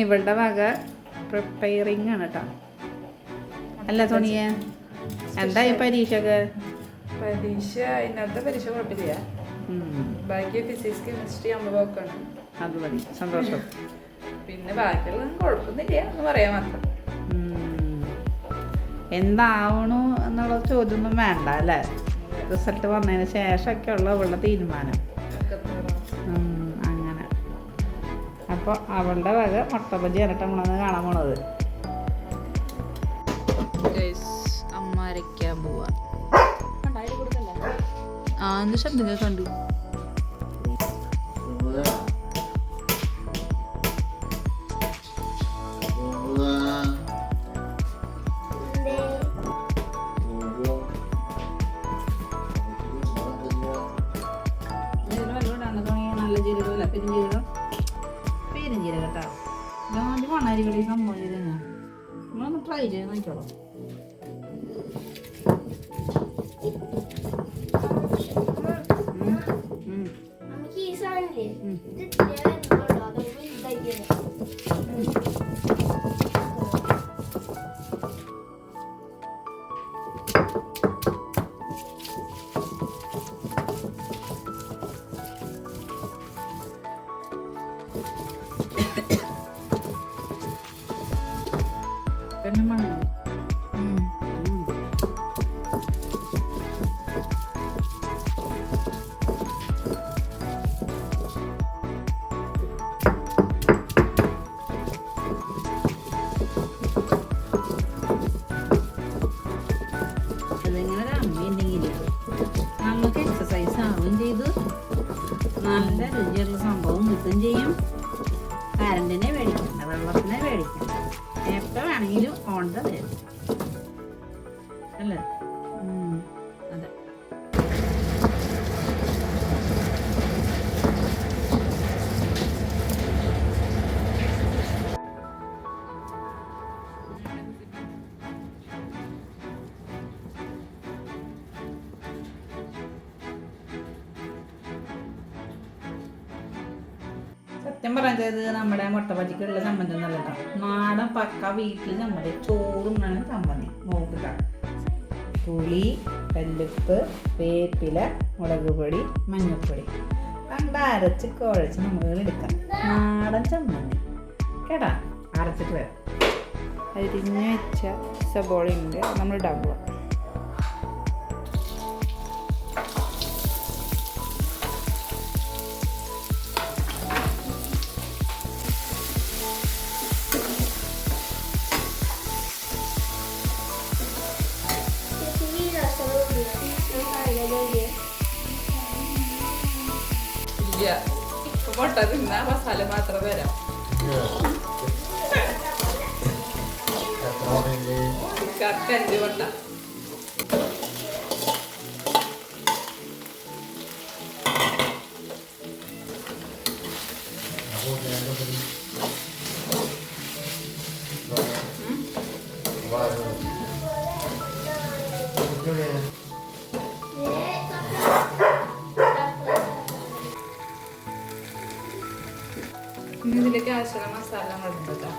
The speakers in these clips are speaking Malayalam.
ഇനി ഇവളുടെ വക പ്രിപ്പയറിങ് ആണ് കേട്ടോ. അല്ല തോണിയെ എന്തായി പരീക്ഷയൊക്കെ? പരീക്ഷ ഇന്നത്തെ പരീക്ഷ കുഴപ്പമില്ല. ബാക്കി ഫിസിക്സ് കെമിസ്ട്രി അമ്പതൊക്കെയാണ്. അത് മതി, സന്തോഷം. പിന്നെ ബാക്കിയുള്ള കുഴപ്പമൊന്നുമില്ല എന്ന് പറയാൻ മാത്രം. എന്താവണു എന്നുള്ള ചോദ്യമൊന്നും വേണ്ട അല്ലേ? റിസൾട്ട് വന്നതിന് ശേഷമൊക്കെ ഉള്ള അവളുടെ തീരുമാനം. അങ്ങനെ അപ്പോൾ അവളുടെ വക മുട്ട ബജി എന്നിട്ട് നമ്മളൊന്ന് കാണാൻ പോണത്. അമ്മ അരയ്ക്കാൻ പോവാ. എന്ത് ശബ്ദങ്ങൾ കണ്ടു? നല്ല ജീരകമില്ല, പെരുംജീരകം. പെരുംജീരകം കേട്ടോ. ആദ്യം മണ്ണാരികളി സംഭവം ചെയ്ത് നമ്മളൊന്ന് ട്രൈ ചെയ്ത് നോക്കിക്കോളാം. നമുക്ക് എക്സസൈസ് ആവുകയും ചെയ്തു, നല്ല രുചിയുള്ള സംഭവം കിട്ടുകയും ചെയ്യും. കറണ്ടിനെ മേടിക്കണ്ട, വെള്ളത്തിനെ മേടിക്കണ്ട, എപ്പോൾ വേണമെങ്കിലും ഓണ്ട തരും അല്ലേ? അതെ. സത്യം പറയുന്നത് നമ്മുടെ മുട്ട ബജിക്കുള്ള ചമ്മന്തി ഒന്നല്ല കേട്ടോ, നാടൻ പക്ക വീട്ടിൽ നമ്മുടെ ചോറുമാണ് ചമ്മന്തി. നോക്കുക, പുളി, കല്ലുപ്പ്, വേപ്പില, മുളക് പൊടി, മഞ്ഞൾപ്പൊടി കണ്ട് അരച്ച് കുഴച്ച് നമുക്ക് എടുക്കാം. നാടൻ ചമ്മന്തി കേട്ടാ. അരച്ചിട്ട് വരാം. അരിഞ്ഞ് വെച്ച സബോളയുണ്ട്, നമ്മൾ ഇടാൻ പോവാം. ഇപ്പൊ പൊട്ട തിന്ന മസാല മാത്രം വരാം. കറക്റ്റ് 5 പൊട്ട. ഇതിലേക്ക് ആവശ്യമുള്ള മസാല നമ്മൾ എടുത്തിട്ടാ.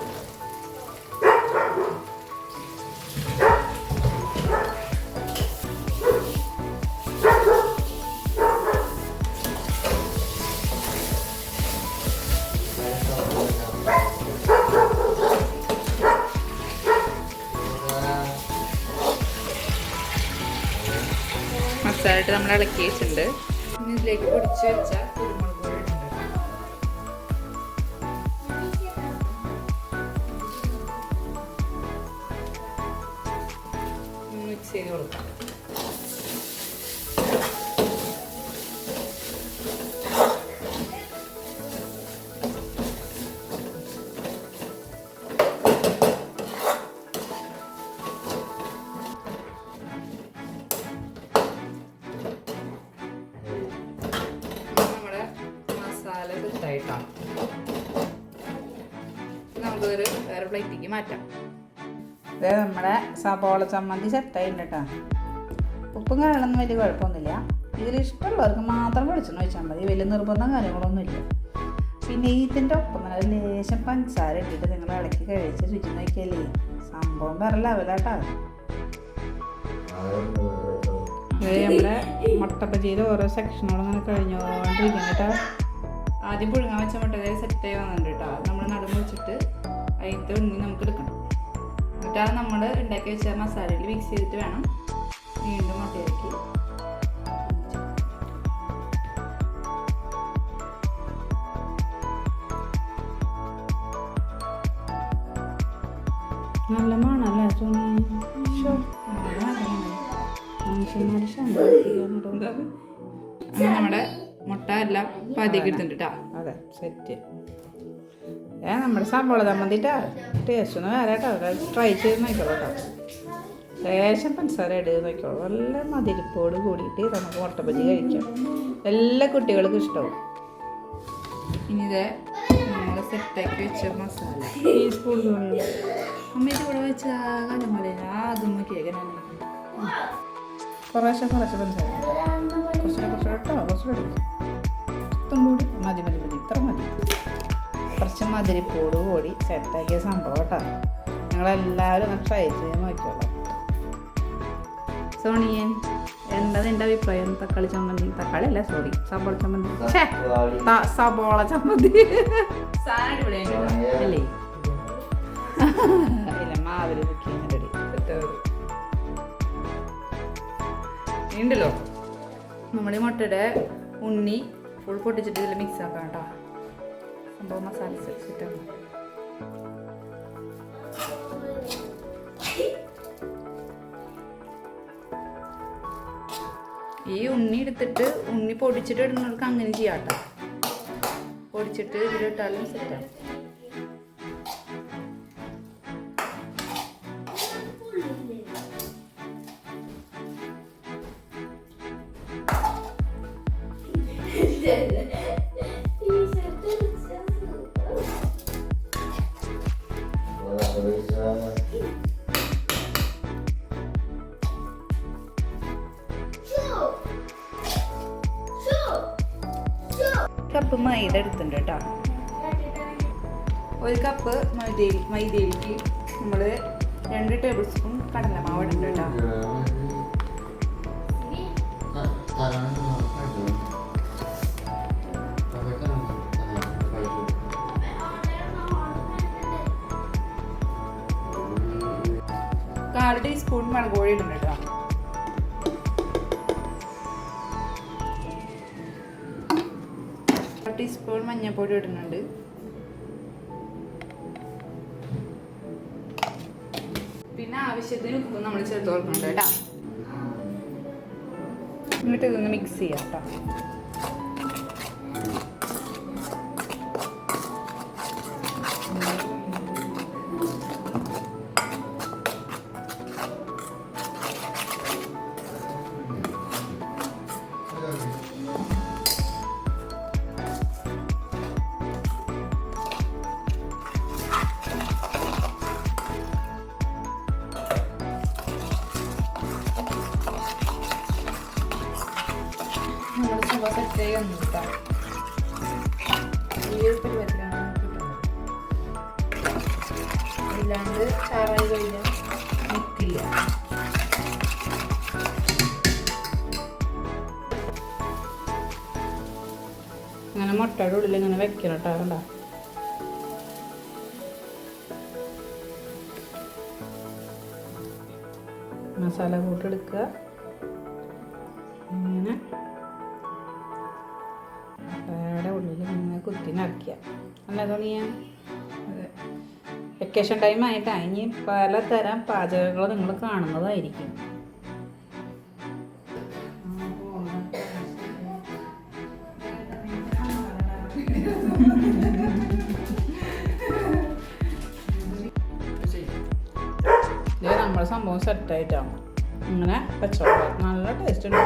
മസാല ഇട്ട് നമ്മൾ ഇളക്കി വെച്ചിട്ടുണ്ട്. ഇനി ഇതിലേക്ക് പൊടിച്ച് വെച്ച കുരുമുളക് പൊടി ഇട്ടുണ്ട്. മിക്സ് ചെയ്ത് കൊടുക്കാം. സെറ്റായിട്ടാണ്. നമുക്കൊരു വേറെ പ്ലേറ്റിലേക്ക് മാറ്റാം. അതായത് നമ്മുടെ സബോള ചമ്മന്തി സെറ്റായിട്ടുണ്ട് കേട്ടോ. ഉപ്പും കാര്യങ്ങളൊന്നും വലിയ കുഴപ്പമൊന്നുമില്ല. ഇതിൽ ഇഷ്ടമുള്ളവർക്ക് മാത്രം വെളിച്ചെണ്ണ ഒഴിച്ചാൽ മതി, വലിയ നിർബന്ധം കാര്യങ്ങളൊന്നുമില്ല. പിന്നെ ഇതിൻ്റെ ഒപ്പം തന്നെ ലേശം പഞ്ചസാര ഇട്ടിട്ട് നിങ്ങൾ ഇളക്കി കഴിച്ച് രുചി നോക്കിയാലേ സംഭവം വേറെ ലെവലാട്ടാ. നമ്മുടെ മുട്ടപ്പജിയിൽ ഓരോ സെക്ഷനോട് അങ്ങനെ കഴിഞ്ഞുകൊണ്ടിരിക്കണം കേട്ടോ. ആദ്യം പുഴുങ്ങാൻ വെച്ച മുട്ട സെറ്റായി വന്നിട്ടുണ്ട് കേട്ടോ. നമ്മൾ നടുമ്പ് വെച്ചിട്ട് അതിൻ്റെ ഉണ്ണി നമുക്ക് എടുക്കണം. എന്നിട്ട് അത് നമ്മൾ ഉണ്ടാക്കി വെച്ച മസാലയിൽ മിക്സ് ചെയ്തിട്ട് വേണം വീണ്ടും മുട്ടയിലേക്ക്. നല്ല മണല്ലേ നമ്മുടെ മുട്ട എല്ലാം പാതിയൊക്കെ എടുത്തിട്ടുണ്ട് കേട്ടോ. അതെ സെറ്റ്. നമ്മുടെ സവോള ചമ്മന്തിട്ടാ ടേസ്റ്റ് ഒന്നും വേറെ കേട്ടോ. ട്രൈ ചെയ്ത് നോക്കിക്കോളൂ കേട്ടോ. ലേശം പഞ്ചസാര ഇട്ട് നോക്കിക്കോളൂ. നല്ല മതിരിപ്പോട് കൂടിയിട്ട് നമുക്ക് മുട്ടപ്പജി കഴിക്കാം. എല്ലാ കുട്ടികൾക്കും ഇഷ്ടവും. ഇനി ഇതേ നമ്മൾ സെറ്റാക്കി വെച്ച മസാല ഈ സ്പൂൺ അമ്മയുടെ കൂടെ വെച്ച കാലം പോലെ അതും നോക്കിയേക്കാൻ കുറേശ്ശെ പഞ്ചസാര കുറച്ചുകൂടെ കേട്ടോ. കുറച്ചുകൂടി കൂടി മതി ഇത്ര മതി. കുറച്ച് മതിരിപ്പോട് കൂടി സെറ്റാക്കിയ സംഭവം കേട്ടോ. ഞങ്ങളെല്ലാവരും ഒന്ന് ട്രൈ ചെയ്ത് നോക്കിയോളാം. സോണിയൻ എന്താ നിൻ്റെ അഭിപ്രായം? തക്കാളി ചമ്മന്തി, തക്കാളി അല്ല സോറി സബോള ചമ്മന്തി, സബോള ചമ്മന്തി അല്ലേ? ഇല്ല മാവില് കുക്കിങ് റെഡി ഉണ്ടല്ലോ. നമ്മുടെ മുട്ടയുടെ ഉണ്ണി ഫുൾ പൊട്ടിച്ചിട്ട് ഇതിൽ മിക്സ് ആക്കാം കേട്ടോ. സംഭവം മസാല സെറ്റാണ്. ഈ ഉണ്ണി എടുത്തിട്ട് ഉണ്ണി പൊടിച്ചിട്ട് ഇടുന്നവർക്ക് അങ്ങനെ ചെയ്യാം കേട്ടോ. പൊടിച്ചിട്ട് ഇതിലിട്ടാലും സെറ്റാണ്. കപ്പ് മൈദ എടുത്തിട്ടുണ്ട് കേട്ടോ. ഒരു കപ്പ് മൈദയിലേക്ക് നമ്മൾ 2 ടേബിൾ സ്പൂൺ കടലമാവ് ഇടുന്നുണ്ട് കേട്ടോ. കാൽ ടീസ്പൂൺ മുളക് പൊടി ഇടുന്നുണ്ട് കേട്ടോ. ടീസ്പൂൺ മഞ്ഞൾപ്പൊടി ഇടുന്നുണ്ട്. പിന്നെ ആവശ്യത്തിന് ഉപ്പ് നമ്മൾ ചേർത്ത് കൊടുക്കുന്നുണ്ട് കേട്ടോ. എന്നിട്ട് ഇതൊന്ന് മിക്സ് ചെയ്യാം കേട്ടോ. സെറ്റായി വന്നു കേട്ടോ. ഈ ഒരു പരിപാടിയിലാണ് ഇല്ലാണ്ട് ചാറായി കഴിഞ്ഞാൽ നിൽക്കില്ല. അങ്ങനെ മുട്ടയുടെ ഉള്ളിൽ ഇങ്ങനെ വെക്കണം കേട്ടോ. കണ്ടോ മസാല കൂട്ടെടുക്കുക. ഇങ്ങനെ ഉള്ളിൽ ഇങ്ങനെ കുത്തി നിറയ്ക്കുക. അല്ല തോന്നിയാ അതെ. വെക്കേഷൻ ടൈം ആയിട്ട് ഇനി പലതരം പാചകങ്ങൾ നിങ്ങൾ കാണുന്നതായിരിക്കും. ഇത് നമ്മുടെ സംഭവം സെറ്റായിട്ടാകും. ഇങ്ങനെ വെച്ചോളാം. നല്ല ടേസ്റ്റ് ഉണ്ട്.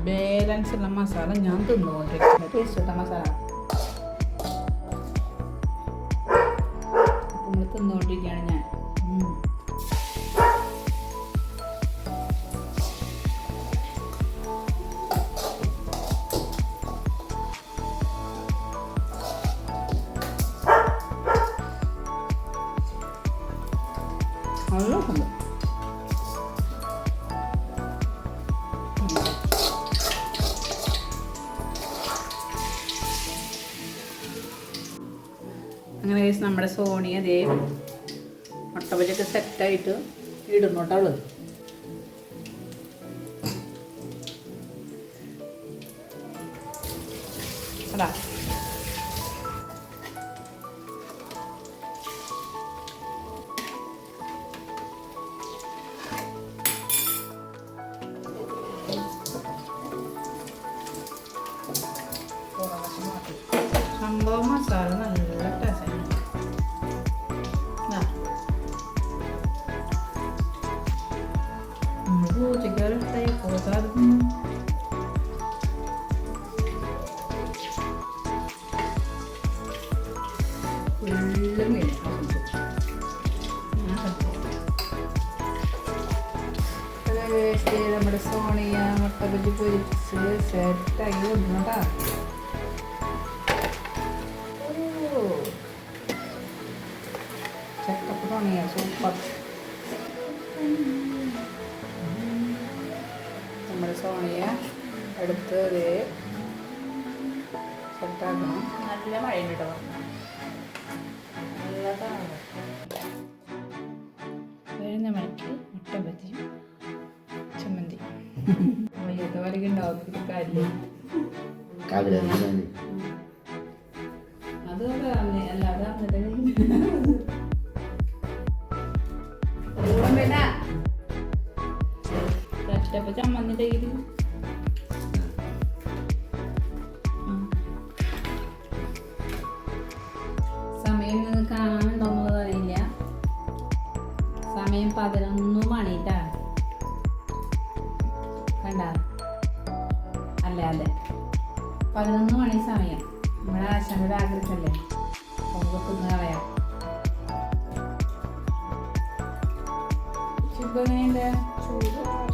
ബാലൻസ് ഉള്ള മസാല ഞാൻ തിന്നുകൊണ്ടിരിക്കുന്നത്. ടേസ്റ്റ് ഇട്ട മസാല നമ്മൾ തിന്നുകൊണ്ടിരിക്കുകയാണ് ഞാൻ. അങ്ങനെ നമ്മുടെ സോണി അതേ മുട്ട ബജിയൊക്കെ സെറ്റായിട്ട് ഇടുന്നു കേട്ടോ അവള്. അടാ സംഭവം മസാല നല്ല ടേസ്റ്റാണ്. പൂച്ചയ്ക്കാരും പോസാടുന്നു. ഫുള്ള് മീൻ നമ്മുടെ സോണിയ മുട്ട ബജി പൊരിച്ച് സെറ്റായി വന്നു കേട്ടാ. Checkup Sonia super. നമ്മുടെ സോണിയ എടുത്ത് സെറ്റാക്കണം. നല്ല മഴയുണ്ട് കേട്ടോ. നല്ലതാണ്. 11 മണിക്ക് മുട്ട ബജിയും ചമ്മന്തി. വയ്യാത്ത വരയ്ക്ക് ഉണ്ടാവും കാര്യമില്ല. അത് അല്ലാതെ കഷ്ടപ്പ ചമ്മന്തിൻ്റെ കയ്യിൽ സമയം നിങ്ങൾക്ക് കാണാനുണ്ടോന്നുള്ളത് അറിയില്ല. സമയം 11 മണിട്ടാ. കണ്ട അല്ലേ? അതെ 11 മണി സമയം. നമ്മുടെ ആശാന്റെ ആഗ്രഹമല്ലേ നമുക്ക് തിന്ന് കളയാം. ചുബങ്ങനെയുണ്ട്?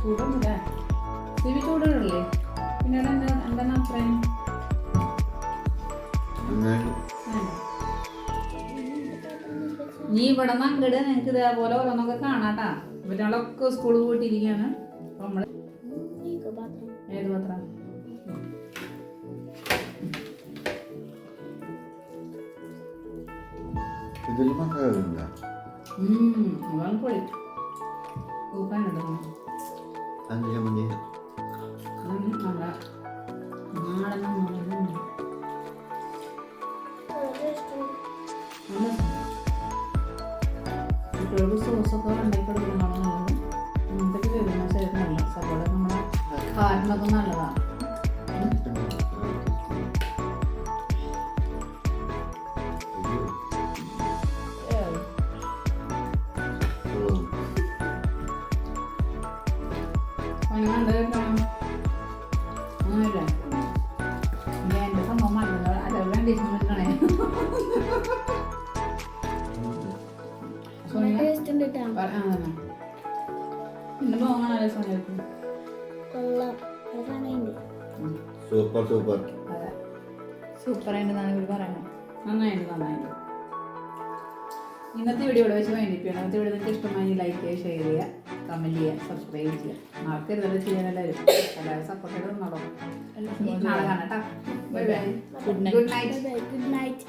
ചൂടൊന്നുമില്ല. സിവി ചൂടുകളില്ലേ? പിന്നെ എന്താണ് അഭിപ്രായം? നീ ഇവിടെ നിന്ന് അങ്ങട് നിനക്ക് ഇതേപോലെ ഓരോന്നൊക്കെ കാണാട്ടാ. ഇവരാളൊക്കെ സ്കൂളിൽ പോയിട്ടിരിക്കുകയാണ്. അപ്പൊ നമ്മള് ഏത് പത്രം? പൊളി കൂക്കാനുണ്ടോ? കുട്ടികൾക്ക് സോസൊക്കെ ഉണ്ടാക്കി കൊടുക്കുന്നതാണ് നല്ലത്. ഇങ്ങനത്തെ വരുന്ന ശരീരത്തിനല്ല. സവോള നമ്മുടെ ഹാർട്ടിനൊക്കെ നല്ലതാണ്. ഒന്നുമില്ല. എൻ്റെ സംഭവം മറന്നത് അതെല്ലാം ഡിസ്കണേ. എന്റെ മോങ്ങാണല്ലേ സോണിയക്ക്. Super super. അതെ സൂപ്പറായിട്ടെന്നാണ് ഇവർ പറയുന്നത്. നന്നായിട്ട്. ഇന്നത്തെ വീഡിയോ ഇവിടെ വെച്ച് വേണ്ടിയിട്ടാണ്. ഇന്നത്തെ വീഡിയോ നിങ്ങൾക്ക് ഇഷ്ടമായി ലൈക്ക് ചെയ്യുക, ഷെയർ ചെയ്യുക, കമൻറ്റ് ചെയ്യുക, സബ്സ്ക്രൈബ് ചെയ്യുക. ആർക്കരുതല്ലോ ചെയ്യാൻ എല്ലാവരും സപ്പോർട്ട് ചെയ്ത് നടക്കും. നാളെ കാണാം കേട്ടോ. Bye bye. Good night.